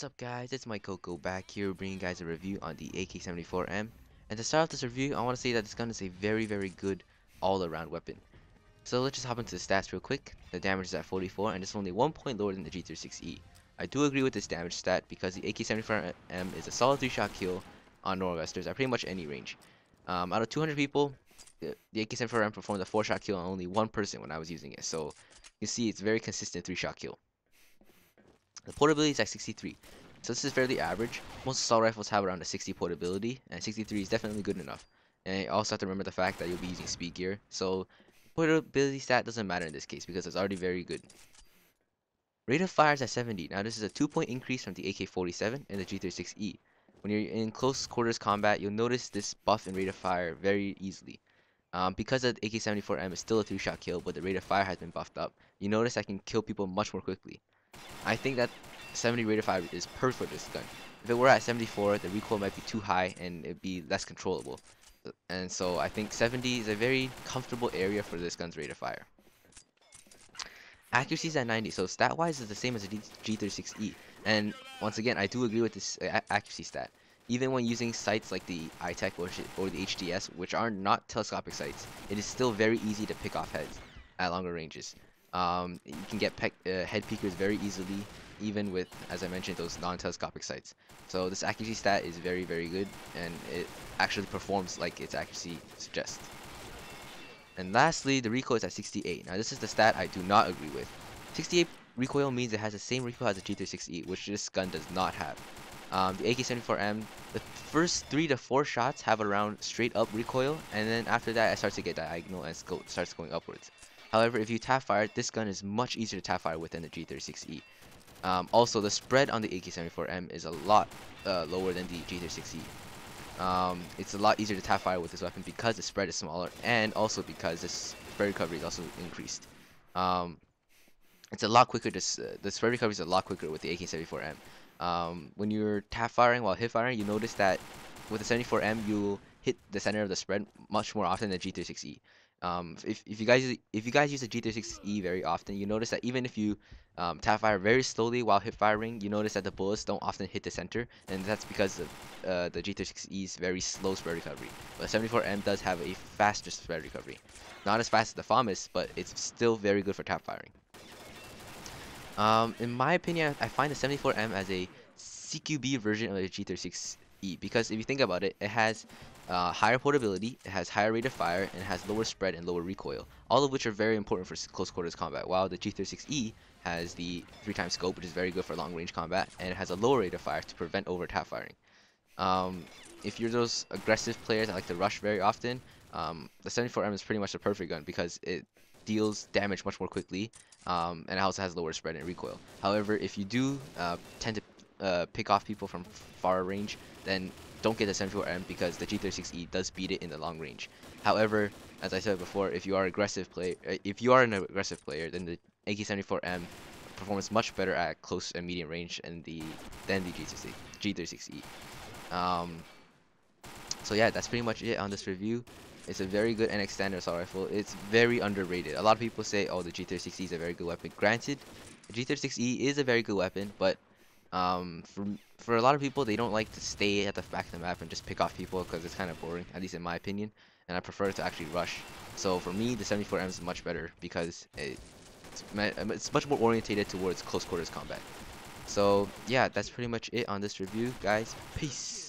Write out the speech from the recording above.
up guys, it's MikeCoco back here bringing you guys a review on the AK-74M. And to start off this review, I want to say that this gun is a very good all-around weapon. So let's just hop into the stats real quick. The damage is at 44 and it's only 1 point lower than the G36E. I do agree with this damage stat because the AK-74M is a solid 3-shot kill on Norwesters at pretty much any range. Out of 200 people, the AK-74M performed a 4-shot kill on only one person when I was using it. So you can see it's very consistent 3-shot kill. The portability is at 63, so this is fairly average. Most assault rifles have around a 60 portability, and 63 is definitely good enough. And you also have to remember the fact that you'll be using speed gear, so portability stat doesn't matter in this case because it's already very good. Rate of fire is at 70. Now this is a 2-point increase from the AK-47 and the G36E. When you're in close quarters combat, you'll notice this buff in rate of fire very easily. Because the AK-74M is still a 3-shot kill, but the rate of fire has been buffed up, you notice I can kill people much more quickly. I think that 70 rate of fire is perfect for this gun. If it were at 74, the recoil might be too high and it'd be less controllable. And so I think 70 is a very comfortable area for this gun's rate of fire. Accuracy is at 90, so stat-wise is the same as the G36E. And once again, I do agree with this accuracy stat. Even when using sights like the iTech or the HDS, which are not telescopic sights, it is still very easy to pick off heads at longer ranges. You can get head peekers very easily, even with, as I mentioned, those non-telescopic sights. So this accuracy stat is very good, and it actually performs like its accuracy suggests. And lastly, the recoil is at 68. Now this is the stat I do not agree with. 68 recoil means it has the same recoil as the G36E, which this gun does not have. The AK-74M, the first 3 to 4 shots have around straight up recoil, and then after that it starts to get diagonal and starts going upwards. However, if you tap fire, this gun is much easier to tap fire with than the G36E. Also, the spread on the AK-74M is a lot lower than the G36E. It's a lot easier to tap fire with this weapon because the spread is smaller, and also because the spread recovery is also increased. It's a lot quicker. The spread recovery is a lot quicker with the AK-74M. When you're tap firing while hip firing, you notice that with the 74M, you'll hit the center of the spread much more often than the G36E. If you guys use the G36E very often, you notice that even if you tap fire very slowly while hip firing, you notice that the bullets don't often hit the center, and that's because of the G36E's very slow spread recovery. But 74M does have a faster spread recovery, not as fast as the FAMAS, but it's still very good for tap firing. In my opinion, I find the 74M as a CQB version of the G36E because if you think about it, it has higher portability, it has higher rate of fire, and it has lower spread and lower recoil, all of which are very important for close quarters combat, while the G36E has the 3x scope, which is very good for long range combat, and it has a lower rate of fire to prevent over tap firing. If you're those aggressive players that like to rush very often, the 74M is pretty much the perfect gun because it deals damage much more quickly, and it also has lower spread and recoil. However, if you do tend to pick off people from far range, then don't get the 74M because the G36E does beat it in the long range. However, as I said before, if you are an aggressive player, then the AK-74M performs much better at close and medium range than the G36E. So yeah, that's pretty much it on this review. It's a very good NX standard assault rifle. It's very underrated. A lot of people say, oh, the G36E is a very good weapon. Granted, the G36E is a very good weapon, but for a lot of people, they don't like to stay at the back of the map and just pick off people because it's kind of boring, at least in my opinion, and I prefer to actually rush. So for me, the 74M is much better because it's much more orientated towards close quarters combat. So yeah, that's pretty much it on this review, guys. Peace.